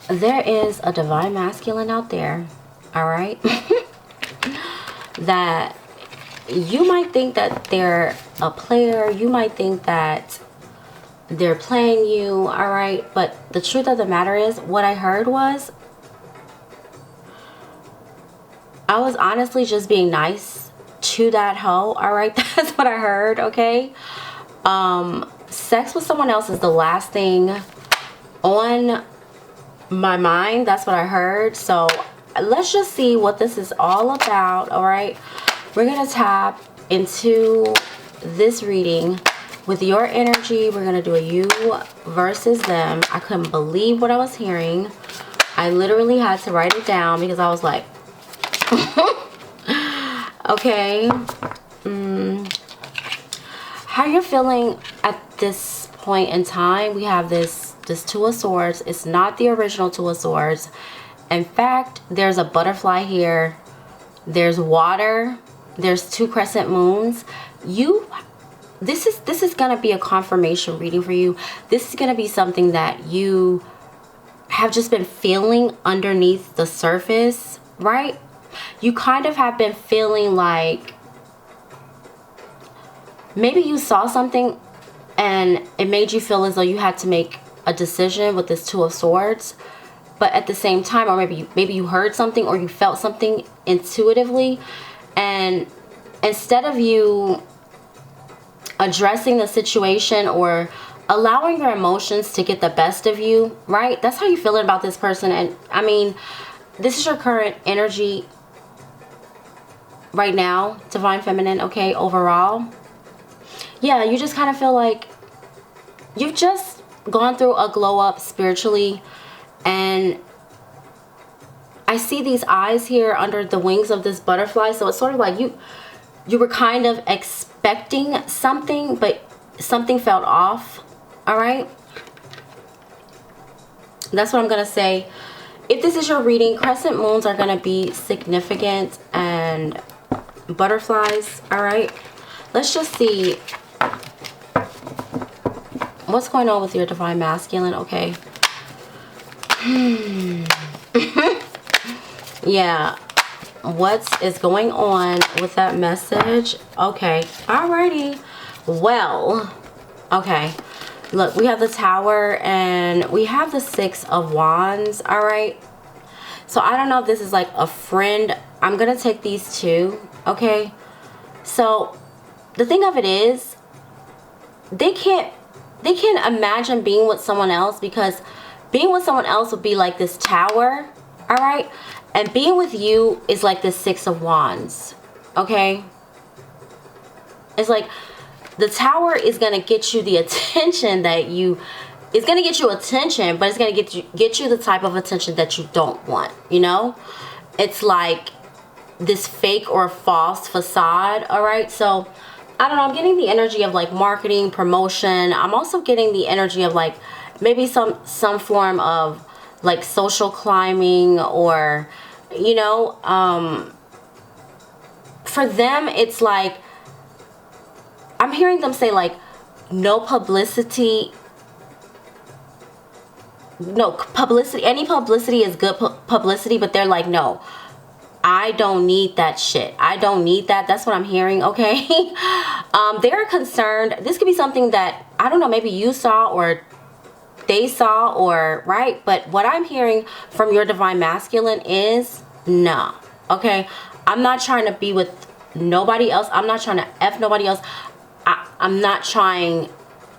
there is a divine masculine out there, all right, that you might think that they're a player. You might think that they're playing you, all right? But the truth of the matter is, what I heard was, I was honestly just being nice to that hoe, all right? That's what I heard, okay? Sex with someone else is the last thing on my mind. That's what I heard. So let's just see what this is all about, all right? We're gonna tap into this reading with your energy. We're gonna do a you versus them. I couldn't believe what I was hearing. I literally had to write it down because I was like, okay. How you're feeling at this point in time? We have this Two of Swords. It's not the original Two of Swords. In fact, there's a butterfly here. There's water. There's 2 crescent moons. This is gonna be a confirmation reading for you. This is gonna be something that you have just been feeling underneath the surface, right? You kind of have been feeling like maybe you saw something and it made you feel as though you had to make a decision with this Two of Swords. But at the same time, or maybe you heard something or you felt something intuitively, and instead of you addressing the situation or allowing your emotions to get the best of you, right? That's how you're feeling about this person. And I mean, this is your current energy right now, Divine Feminine, okay, overall. Yeah, you just kind of feel like you've just gone through a glow up spiritually, and I see these eyes here under the wings of this butterfly. So it's sort of like you were kind of expecting something, but something felt off, all right? That's what I'm going to say. If this is your reading, crescent moons are going to be significant, and butterflies, all right? Let's just see what's going on with your Divine Masculine, okay? Yeah, what is going on with that message? Okay, alrighty. Well, okay. Look, we have the Tower and we have the Six of Wands, all right? So I don't know if this is like a friend. I'm going to take these two, okay? So the thing of it is, they can't imagine being with someone else, because being with someone else would be like this Tower, all right? And being with you is like this Six of Wands, okay? It's like the Tower is going to get you the attention that you... It's going to get you attention, but it's going to get you the type of attention that you don't want, you know? It's like this fake or false facade, all right? So, I don't know. I'm getting the energy of like marketing, promotion. I'm also getting the energy of like maybe some form of like social climbing, or, you know, for them, it's like, I'm hearing them say like, no publicity. No publicity. Any publicity is good publicity, but they're like, no, I don't need that shit. I don't need that. That's what I'm hearing, okay? They're concerned. This could be something that, I don't know, maybe you saw or they saw, or, right? But what I'm hearing from your Divine Masculine is, no, okay? I'm not trying to be with nobody else. I'm not trying to F nobody else. I'm not trying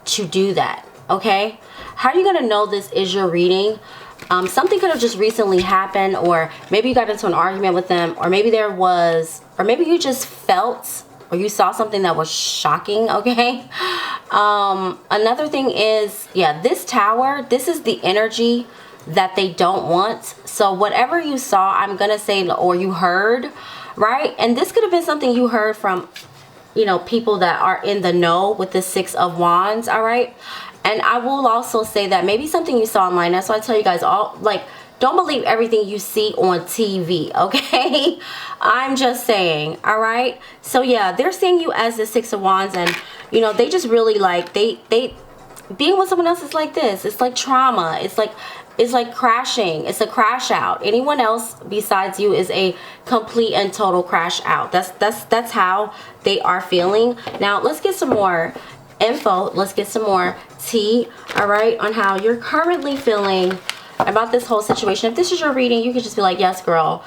to do that, okay? How are you going to know this is your reading? Something could have just recently happened, or maybe you got into an argument with them, or maybe there was, or maybe you just felt or you saw something that was shocking, okay? Another thing is, yeah, this Tower, this is the energy that they don't want. So whatever you saw, I'm going to say, or you heard, right? And this could have been something you heard from, you know, people that are in the know with the Six of Wands, all right? And I will also say that maybe something you saw online. That's why I tell you guys, all, like, don't believe everything you see on TV, okay? I'm just saying, all right? So, yeah, they're seeing you as the Six of Wands, and, you know, they just really, like, they being with someone else is like this. It's like trauma. It's like is like crashing. It's a crash out. Anyone else besides you is a complete and total crash out. That's how they are feeling. Now let's get some more info. Let's get some more tea, all right, on how you're currently feeling about this whole situation. If this is your reading, you can just be like, yes, girl.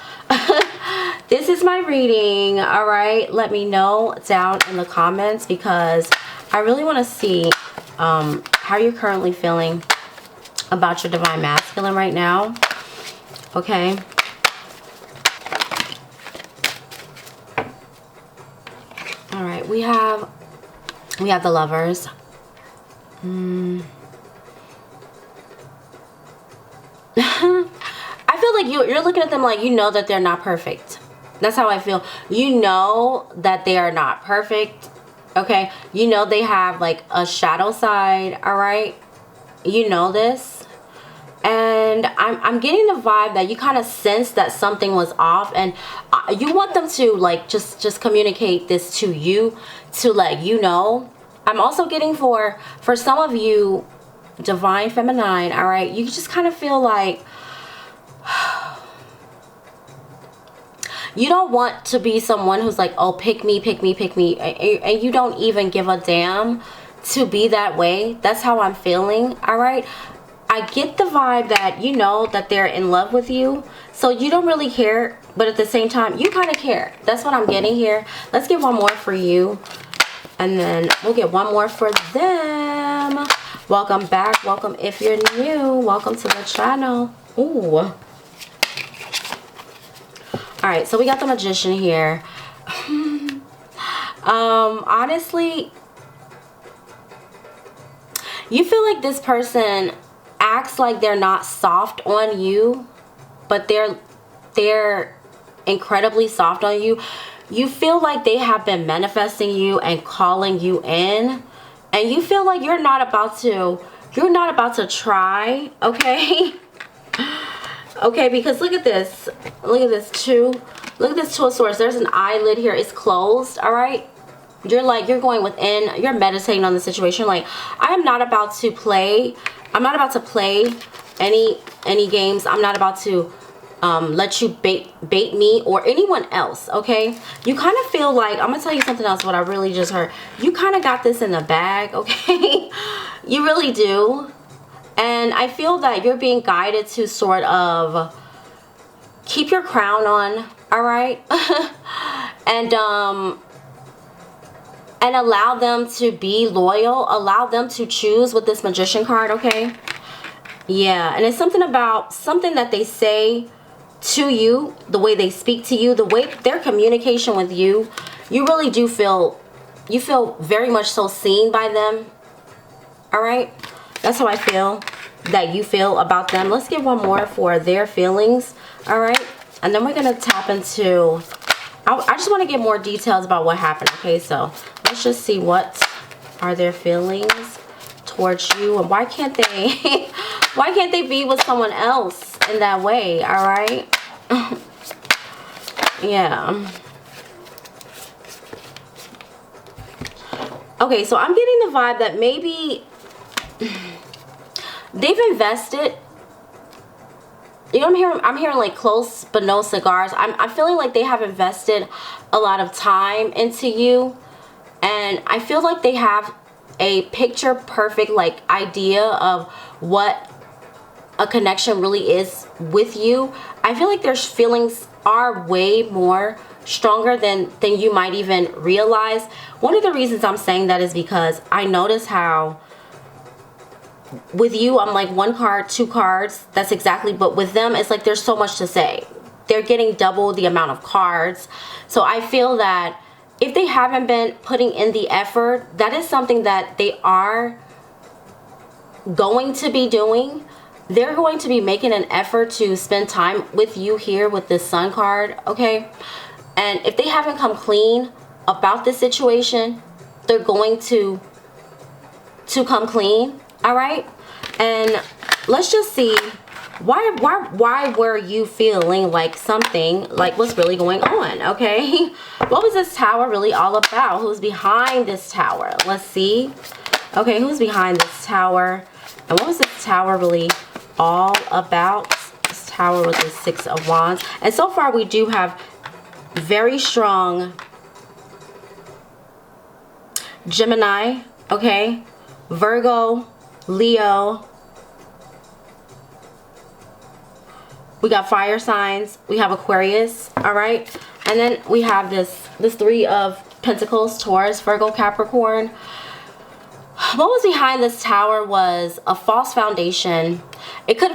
This is my reading, all right? Let me know down in the comments, because I really want to see how you're currently feeling about your divine masculine right now. Okay. All right, we have the Lovers. I feel like you're looking at them like you know that they're not perfect. That's how I feel. You know that they are not perfect. Okay, you know they have like a shadow side, all right? You know this. And I'm getting the vibe that you kind of sense that something was off, and you want them to like just communicate this to you, to let you know. I'm also getting for some of you, divine feminine, all right, you just kind of feel like you don't want to be someone who's like, oh, pick me, and you don't even give a damn to be that way. That's how I'm feeling, all right? I get the vibe that you know that they're in love with you, so you don't really care, but at the same time you kind of care. That's what I'm getting here. Let's get one more for you, and then we'll get one more for them. Welcome back. Welcome if you're new. Welcome to the channel. Ooh. All right, so we got the Magician here. Honestly, you feel like this person acts like they're not soft on you, but they're incredibly soft on you. You feel like they have been manifesting you and calling you in, and you feel like you're not about to try, okay? Okay, because look at this Two of Swords. There's an eyelid here. It's closed, all right? You're going within, you're meditating on the situation. Like, I am not about to play. I'm not about to play any games. I'm not about to let you bait me or anyone else, okay? You kind of feel like, I'm gonna tell you something else, what I really just heard. You kind of got this in the bag, okay? You really do. And I feel that you're being guided to sort of keep your crown on, all right? And allow them to be loyal. Allow them to choose with this Magician card, okay? Yeah, and it's something that they say to you, the way they speak to you, the way their communication with you. You really do feel, you feel very much so seen by them, all right? That's how I feel that you feel about them. Let's get one more for their feelings, all right? And then we're gonna tap into, I just want to get more details about what happened, okay? So let's just see what are their feelings towards you, and why can't they why can't they be with someone else in that way, all right? Yeah. Okay, so I'm getting the vibe that maybe they've invested, you know, I'm hearing like close but no cigars. I'm feeling like they have invested a lot of time into you, and I feel like they have a picture perfect like idea of what a connection really is with you. I feel like their feelings are way more stronger than you might even realize. One of the reasons I'm saying that is because I notice how with you, I'm like 1 card, 2 cards. That's exactly, but with them, it's like there's so much to say. They're getting double the amount of cards. So I feel that if they haven't been putting in the effort, that is something that they are going to be doing. They're going to be making an effort to spend time with you here with this Sun card, okay? And if they haven't come clean about this situation, they're going to come clean. All right, and let's just see why were you feeling like something, like what's really going on, okay? What was this tower really all about? Who's behind this tower? Let's see. Okay, who's behind this tower, and what was this tower really all about. This Tower with the Six of Wands. And so far we do have very strong Gemini, okay, Virgo, Leo. We got fire signs. We have Aquarius, all right? And then we have this Three of Pentacles, Taurus, Virgo, Capricorn. What was behind this Tower was a false foundation. It could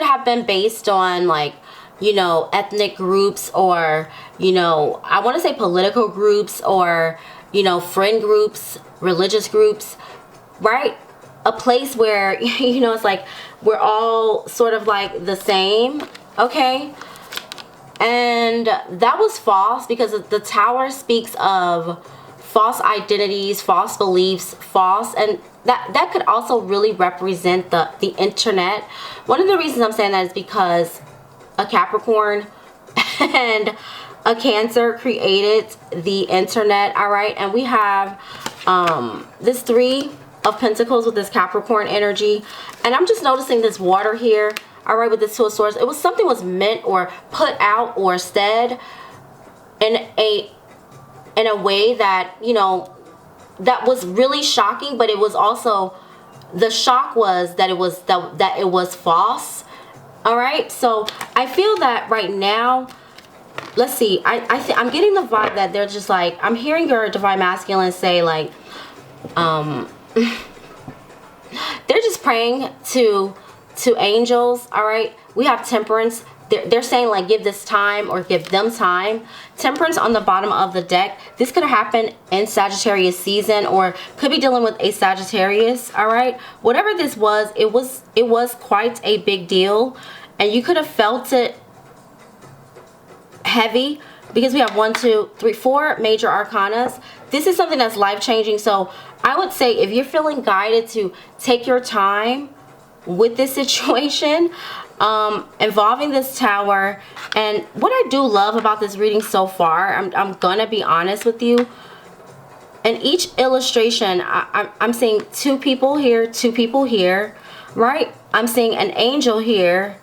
have been based on, like, you know, ethnic groups, or, you know, I want to say political groups, or, you know, friend groups, religious groups, right? A place where, you know, it's like we're all sort of like the same, okay? And that was false, because the Tower speaks of false identities, false beliefs, and that could also really represent the internet. One of the reasons I'm saying that is because a Capricorn and a Cancer created the internet, all right? And we have this Three of Pentacles with this Capricorn energy, and I'm just noticing this water here, all right, with this Two of Swords. It was something was meant or put out or said in a way that, you know, that was really shocking, but it was also, the shock was that it was that it was false. All right, so I feel that right now, let's see, I'm getting the vibe that they're just like, I'm hearing your Divine Masculine say, like, they're just praying to angels, all right? We have Temperance. They're saying, like, give this time, or give them time. Temperance on the bottom of the deck. This could happen in Sagittarius season, or could be dealing with a Sagittarius, all right? Whatever this was, it was quite a big deal, and you could have felt it heavy, because we have 1, 2, 3, 4 major arcanas. This is something that's life-changing. So I would say, if you're feeling guided to take your time with this situation, involving this Tower. And what I do love about this reading so far, I'm gonna be honest with you, in each illustration, I'm seeing 2 people here, 2 people here, right? I'm seeing an angel here,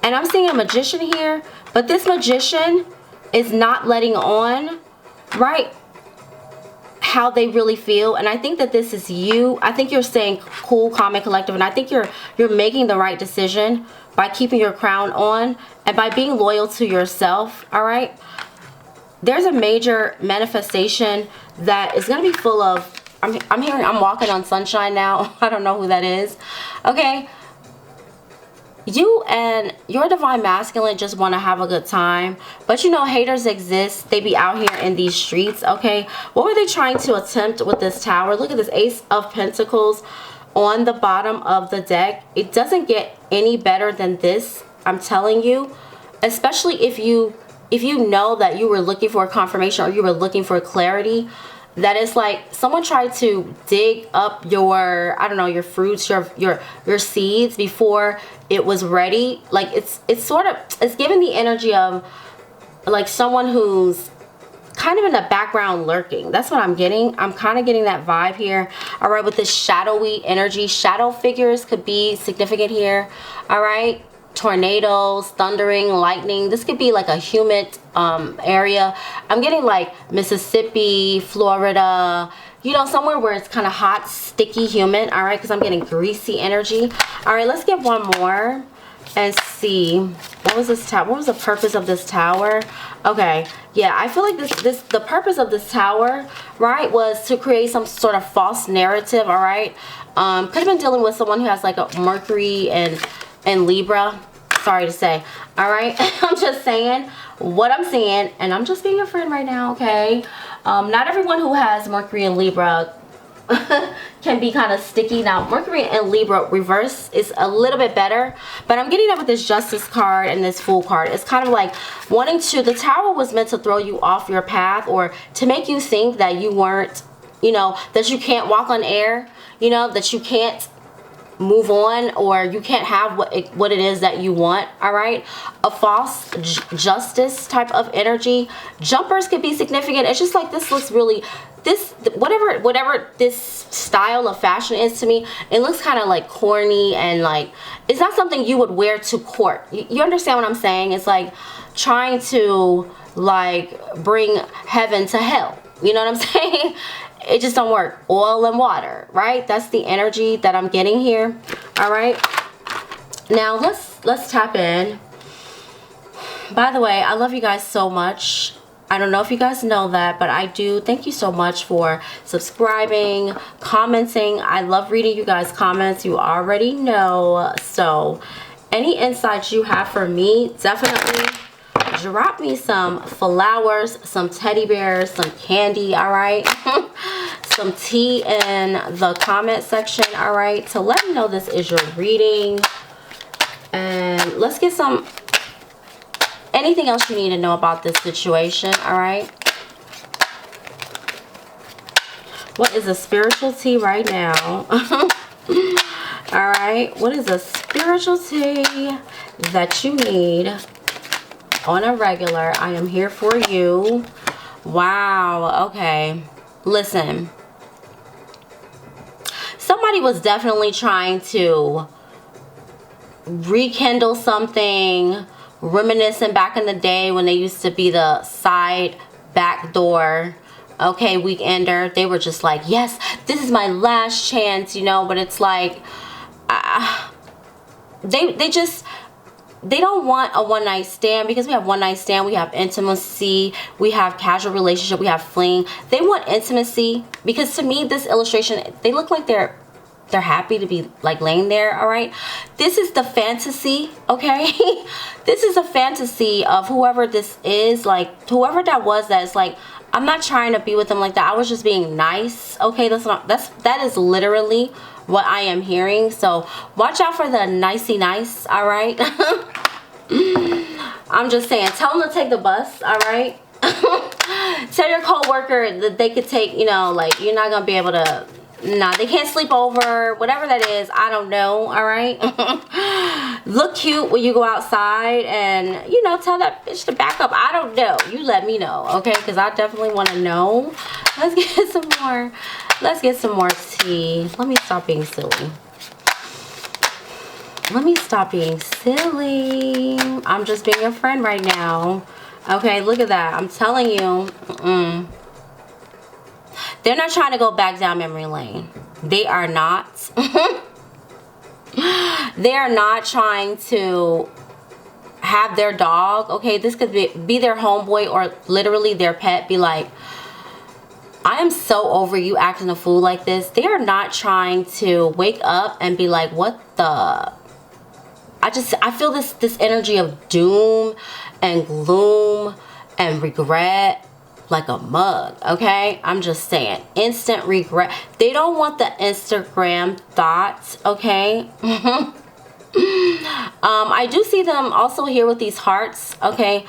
and I'm seeing a magician here, but this magician is not letting on, right, how they really feel. And I think that this is you. I think you're staying cool, calm, and collective, and I think you're making the right decision by keeping your crown on and by being loyal to yourself, all right? There's a major manifestation that is going to be full of, I'm hearing, I'm walking on sunshine now. I don't know who that is, okay? You and your Divine Masculine just want to have a good time, but you know, haters exist. They be out here in these streets, okay? What were they trying to attempt with this Tower? Look at this Ace of Pentacles on the bottom of the deck. It doesn't get any better than this, I'm telling you, especially if you know that you were looking for confirmation, or you were looking for clarity. That is like someone tried to dig up your, I don't know, your fruits, your seeds before it was ready. Like it's sort of, it's giving the energy of like someone who's kind of in the background lurking. That's what I'm getting. I'm kind of getting that vibe here. All right, with this shadowy energy, shadow figures could be significant here. All right, tornadoes, thundering, lightning. This could be like a humid area. I'm getting like Mississippi, Florida, you know, somewhere where it's kind of hot, sticky, humid. All right, because I'm getting greasy energy. All right, let's get one more and see, what was this tower? What was the purpose of this Tower? Okay, yeah, I feel like the purpose of this Tower, right, was to create some sort of false narrative. All right, could have been dealing with someone who has like a Mercury and Libra, sorry to say. All right, I'm just saying what I'm seeing, and I'm just being a friend right now, okay? Not everyone who has Mercury and Libra can be kind of sticky. Now, Mercury and Libra reverse is a little bit better, but I'm getting that with this Justice card and this Fool card. It's kind of like wanting to, the Tower was meant to throw you off your path, or to make you think that you weren't, you know, that you can't walk on air, you know, that you can't move on, or you can't have what it is that you want. All right, a false justice type of energy. Jumpers could be significant. It's just like, this looks really, this whatever this style of fashion is to me, it looks kind of like corny, and like it's not something you would wear to court. You understand what I'm saying? It's like trying to like bring heaven to hell. You know what I'm saying? It just don't work. Oil and water, right? That's the energy that I'm getting here. All right, now let's tap in. By the way, I love you guys so much. I don't know if you guys know that, but I do. Thank you so much for subscribing, commenting. I love reading you guys' comments. You already know. So any insights you have for me, definitely drop me some flowers, some teddy bears, some candy, all right? Some tea in the comment section, all right? To let me know this is your reading. And let's get some, anything else you need to know about this situation, all right? What is a spiritual tea right now? All right, what is a spiritual tea that you need on a regular? I am here for you. Wow, okay. Listen, somebody was definitely trying to rekindle something, reminiscing back in the day when they used to be the side back door, okay, weekender. They were just like, yes, this is my last chance, you know. But it's like they don't want a one-night stand, because we have one-night stand, we have intimacy, we have casual relationship, we have fling. They want intimacy, because to me, this illustration, they look like they're happy to be like laying there. All right, this is the fantasy, okay? This is a fantasy of whoever this is, like whoever that was, that is like, I'm not trying to be with them like that, I was just being nice, okay? That is literally what I am hearing. So watch out for the nicey nice, all right? I'm just saying, tell them to take the bus, all right? Tell your co-worker that they could take, you know, like, you're not gonna be able to, nah, they can't sleep over, whatever that is, I don't know, all right? Look cute when you go outside, and, you know, tell that bitch to back up. I don't know. You let me know, okay? Because I definitely want to know. Let's get some more. Let's get some more tea. Let me stop being silly. Let me stop being silly. I'm just being a friend right now. Okay, look at that. I'm telling you. They're not trying to go back down memory lane. They are not. They are not trying to have their dog, okay, this could be their homeboy or literally their pet, be like, I am so over you acting a fool like this. They are not trying to wake up and be like, what the... I feel this energy of doom and gloom and regret like a mug, okay? I'm just saying, instant regret. They don't want the Instagram thoughts, okay? I do see them also here with these hearts, okay?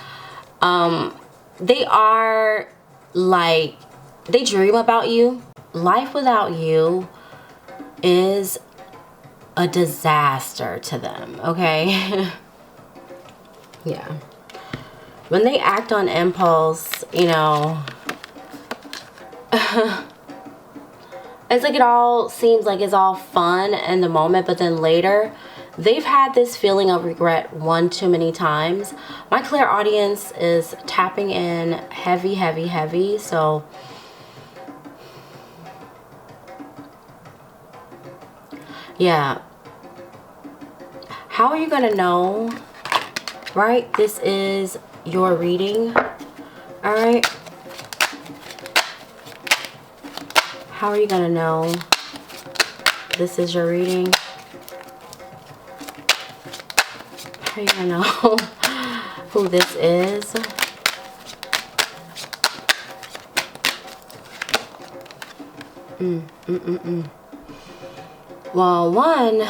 They are like, they dream about you. Life without you is a disaster to them, okay? Yeah. When they act on impulse, you know, it's like it all seems like it's all fun in the moment, but then later they've had this feeling of regret one too many times. My clairaudience is tapping in heavy, heavy, heavy. So yeah, how are you gonna know, right? This is your reading, all right? How are you gonna know this is your reading? How are you gonna know who this is? Well, one,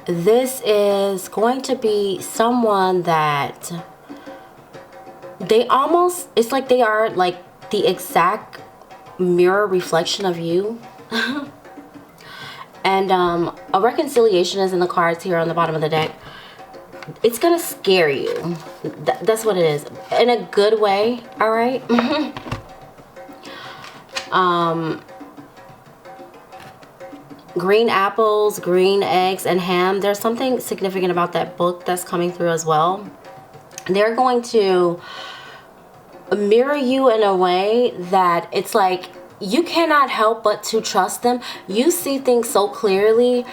this is going to be someone that they almost, it's like they are like the exact mirror reflection of you. And a reconciliation is in the cards here on the bottom of the deck. It's gonna scare you. That's what it is, in a good way. All right. Green apples, green eggs, and ham. There's something significant about that book that's coming through as well. They're going to mirror you in a way that it's like you cannot help but to trust them. You see things so clearly.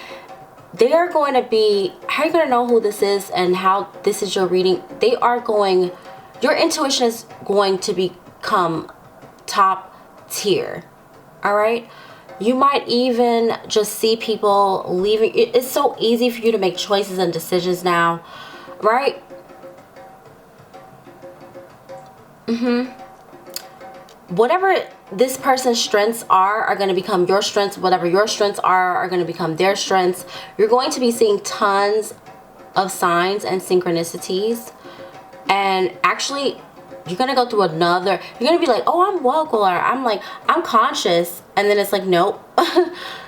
They are going to be, how are you going to know who this is and how this is your reading? They are going, your intuition is going to become top tier. All right. You might even just see people leaving. It's so easy for you to make choices and decisions now, right? Whatever this person's strengths are going to become your strengths. Whatever your strengths are going to become their strengths. You're going to be seeing tons of signs and synchronicities. And actually, you're going to go through another, you're going to be like, oh, I'm woke, or I'm conscious. And then it's like, nope.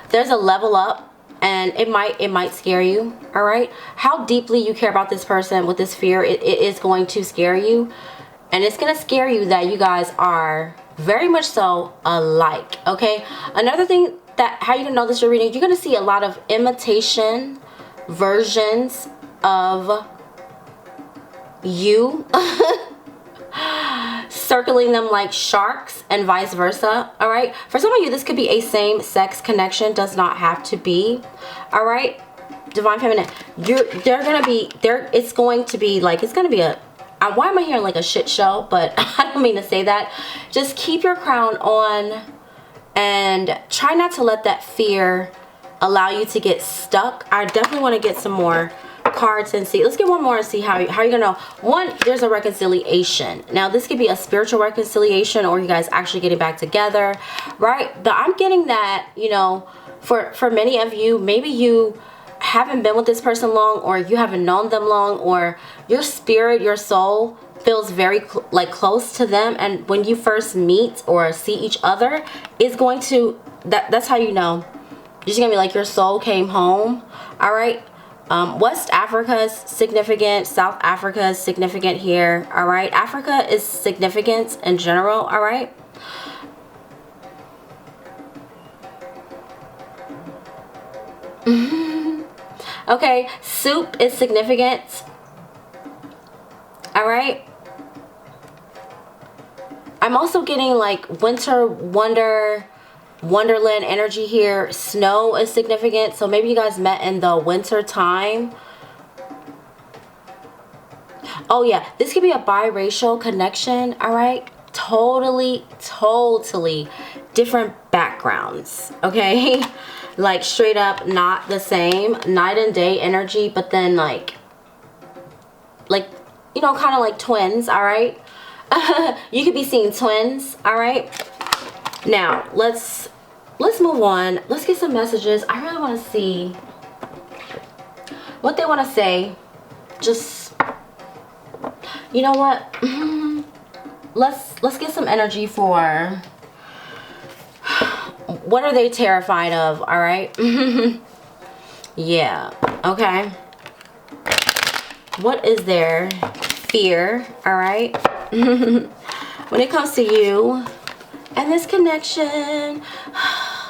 There's a level up, and it might scare you. All right. How deeply you care about this person with this fear, it is going to scare you. And it's going to scare you that you guys are very much so alike. Okay. Another thing that, how you can know this you're reading, you're going to see a lot of imitation versions of you. Circling them like sharks and vice versa. All right. For some of you, this could be a same-sex connection. Does not have to be. All right. Divine Feminine. It's going to be a, why am I hearing like a shit show? But I don't mean to say that. Just keep your crown on and try not to let that fear allow you to get stuck. I definitely want to get some more cards and see. Let's get one more and see how you're gonna know. One, there's a reconciliation. Now this could be a spiritual reconciliation, or you guys actually getting back together, right? But I'm getting that, you know, for many of you, maybe you haven't been with this person long, or you haven't known them long, or your spirit, your soul feels very close to them, and when you first meet or see each other, is going to, that's how you know. You're just gonna be like, your soul came home. All right. West Africa is significant. South Africa is significant here. All right. Africa is significant in general. All right. Okay. Soup is significant. All right. I'm also getting like winter wonderland energy here. Snow is significant, so maybe you guys met in the winter time. Oh yeah, this could be a biracial connection. All right, totally different backgrounds. Okay. Like straight up not the same, night and day energy, but then like you know, kind of like twins. All right. You could be seeing twins. All right. Now let's move on. Let's get some messages. I really want to see what they want to say. Just, you know what? Let's get some energy for what are they terrified of. All right. Yeah. Okay. What is their fear? All right. When it comes to you and this connection.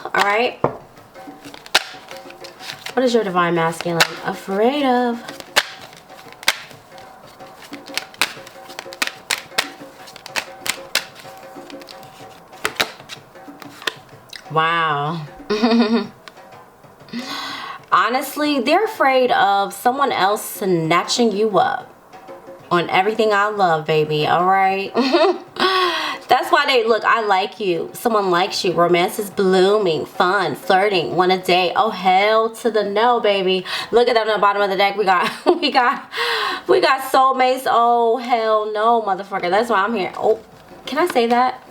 All right. What is your divine masculine afraid of? Wow. Honestly, they're afraid of someone else snatching you up on everything I love, baby. All right. That's why they look, I like you. Someone likes you. Romance is blooming, fun, flirting, want a date. Oh, hell to the no, baby. Look at that on the bottom of the deck. We got soulmates. Oh, hell no, motherfucker. That's why I'm here. Oh, can I say that?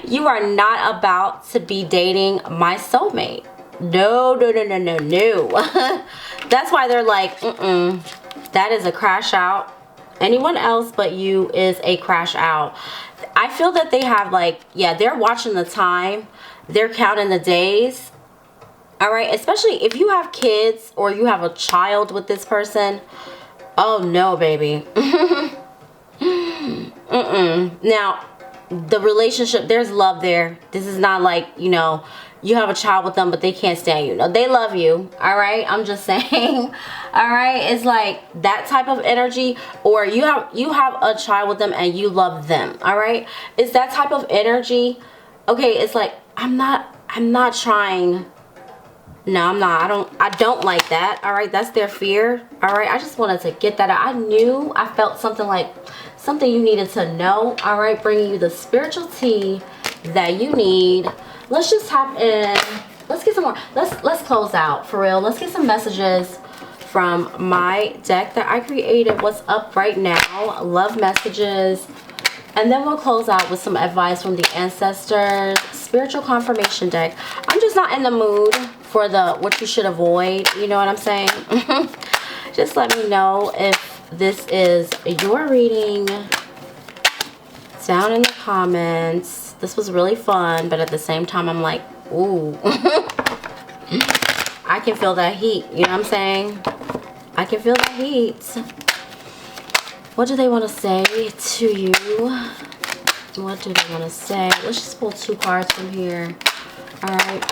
You are not about to be dating my soulmate. No. That's why they're like, that is a crash out. Anyone else but you is a crash out. I feel that they have like, yeah, they're watching the time. They're counting the days. All right, especially if you have kids or you have a child with this person. Oh no, baby. Now, the relationship, there's love there. This is not like, you know, you have a child with them but they can't stand you. No, they love you. All right, I'm just saying. All right, it's like that type of energy. Or you have a child with them and you love them. All right, it's that type of energy. Okay, it's like I'm not trying. No, I'm not. I don't like that. All right, that's their fear. All right, I just wanted to get that out. I felt something like something you needed to know. All right, bringing you the spiritual tea that you need. Let's just tap in. Let's get some more. Let's close out for real. Let's get some messages from my deck that I created. What's up right now? Love messages. And then we'll close out with some advice from the Ancestors Spiritual Confirmation deck. I'm just not in the mood for the what you should avoid. You know what I'm saying? Just let me know if this is your reading down in the comments. This was really fun, but at the same time, I'm like, ooh. I can feel that heat. You know what I'm saying? I can feel that heat. What do they want to say to you? What do they want to say? Let's just pull 2 cards from here. All right.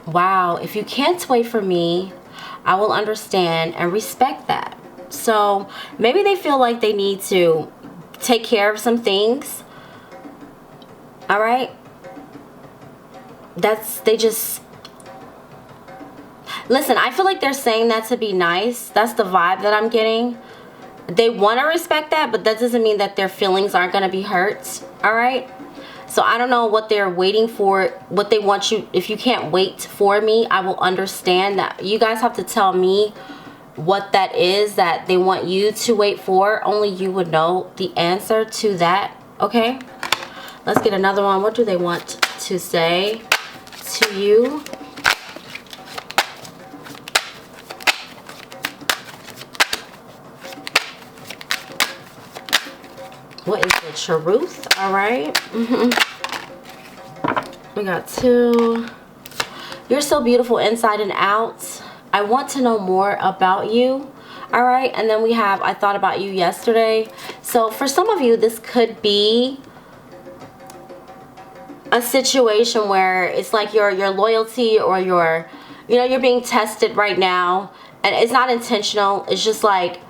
Wow. If you can't wait for me, I will understand and respect that. So maybe they feel like they need to take care of some things. All right. They just... Listen, I feel like they're saying that to be nice. That's the vibe that I'm getting. They want to respect that, but that doesn't mean that their feelings aren't going to be hurt. All right. So I don't know what they're waiting for, what they want you. If you can't wait for me, I will understand that. You guys have to tell me what that is that they want you to wait for. Only you would know the answer to that. Okay. Let's get another one. What do they want to say to you? What is the truth? All right. We got 2. You're so beautiful inside and out. I want to know more about you. All right. And then we have, I thought about you yesterday. So for some of you, this could be a situation where it's like your loyalty or your, you know, you're being tested right now. And it's not intentional. It's just like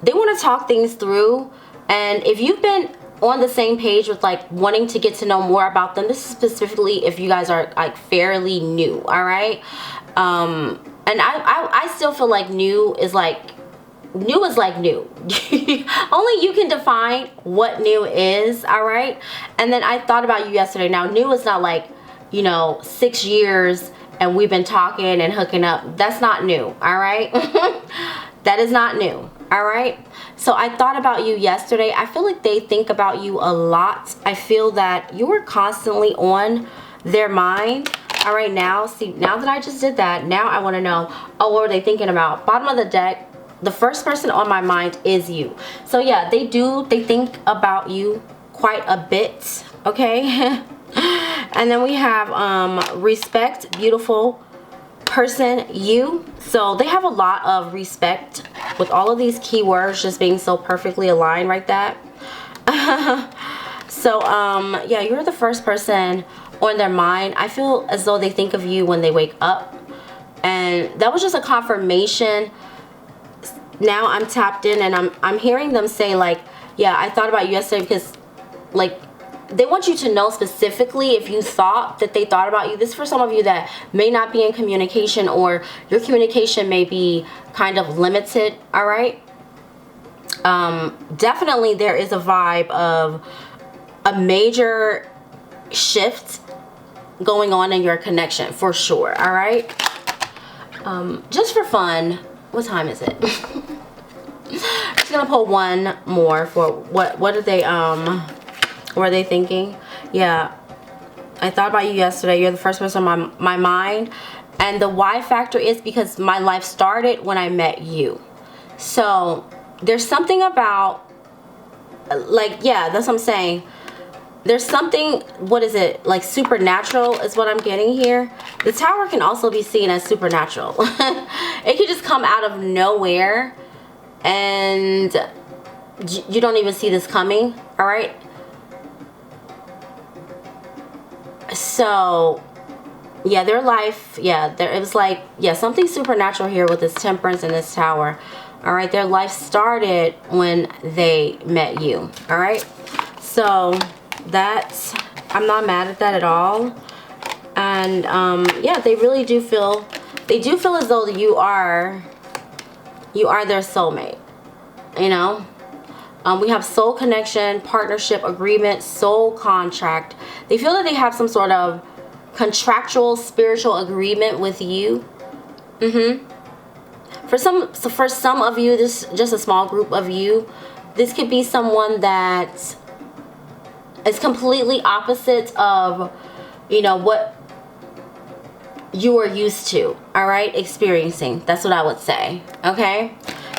they want to talk things through. And if you've been on the same page with like wanting to get to know more about them, this is specifically if you guys are like fairly new. All right. And I still feel like new is like new. Only you can define what new is. All right. And then I thought about you yesterday. Now, new is not like, you know, 6 years and we've been talking and hooking up. That's not new. All right. That is not new. All right. So I thought about you yesterday. I feel like they think about you a lot. I feel that you were constantly on their mind. All right. Now, see, now that I just did that, now I want to know, oh, what are they thinking about? Bottom of the deck, the first person on my mind is you. So yeah, they think about you quite a bit. Okay. And then we have respect, beautiful person, you. So they have a lot of respect with all of these keywords just being so perfectly aligned right that. So yeah, you're the first person on their mind. I feel as though they think of you when they wake up, and that was just a confirmation. Now I'm tapped in and I'm hearing them say like, yeah, I thought about you yesterday, because like they want you to know specifically if you thought that they thought about you. This is for some of you that may not be in communication, or your communication may be kind of limited. All right. Definitely there is a vibe of a major shift going on in your connection for sure. All right. Just for fun, what time is it? I'm just gonna pull one more for what are they what are they thinking? Yeah, I thought about you yesterday. You're the first person on my mind. And the why factor is because my life started when I met you. So there's something about, like, yeah, that's what I'm saying. there's something, what is it, like supernatural is what I'm getting here. The Tower can also be seen as supernatural. It can just come out of nowhere and you don't even see this coming. All right, so yeah, their life, yeah, it was like, yeah, something supernatural here with this Temperance and this Tower. All right, their life started when they met you. All right, so that's, I'm not mad at that at all. And yeah, they really do feel, as though you are their soulmate, you know. We have soul connection, partnership, agreement, soul contract. They feel that they have some sort of contractual spiritual agreement with you. For some of you, this just a small group of you, this could be someone that is completely opposite of, you know, what you are used to, all right, experiencing. That's what I would say. Okay,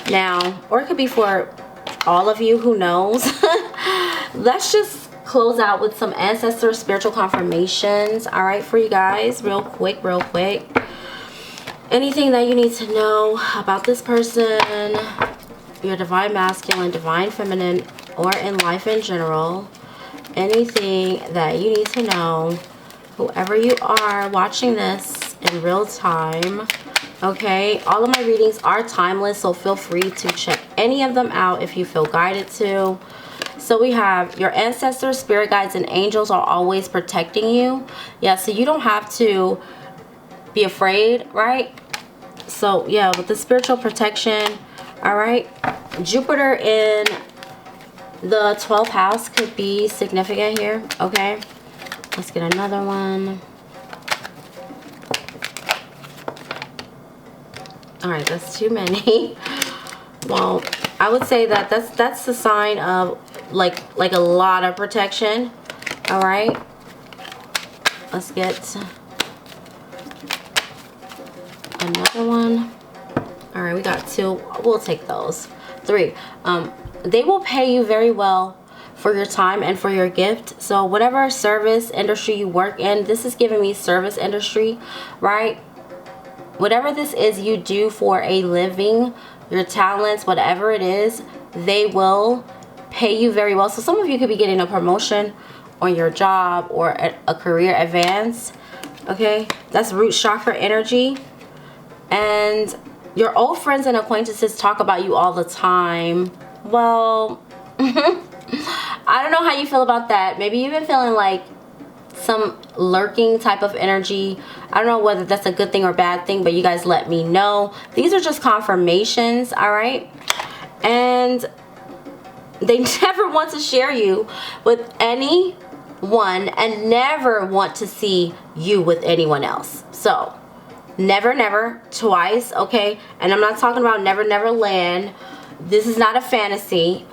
now, or it could be for all of you, who knows. Let's just close out with some ancestor spiritual confirmations, all right, for you guys, real quick. Anything that you need to know about this person, your divine masculine, divine feminine, or in life in general. Anything that you need to know, whoever you are watching this in real time. Okay, all of my readings are timeless, so feel free to check any of them out if you feel guided to. So we have your ancestors, spirit guides, and angels are always protecting you. Yeah, so you don't have to be afraid, right? So yeah, with the spiritual protection, all right, Jupiter in the 12th house could be significant here. Okay, let's get another one. All right, that's too many. Well, I would say that that's the sign of like a lot of protection. All right, let's get another one. All right, we got two. We'll take those. 3. They will pay you very well for your time and for your gift. So whatever service industry you work in, this is giving me service industry, right? Whatever this is you do for a living, your talents, whatever it is, they will pay you very well. So some of you could be getting a promotion on your job or a career advance. Okay, that's root chakra energy. And your old friends and acquaintances talk about you all the time. Well, I don't know how you feel about that. Maybe you've been feeling like some lurking type of energy. I don't know whether that's a good thing or bad thing, but you guys let me know. These are just confirmations, all right? And they never want to share you with anyone and never want to see you with anyone else. So never, never, twice, okay? And I'm not talking about never, never land. This is not a fantasy,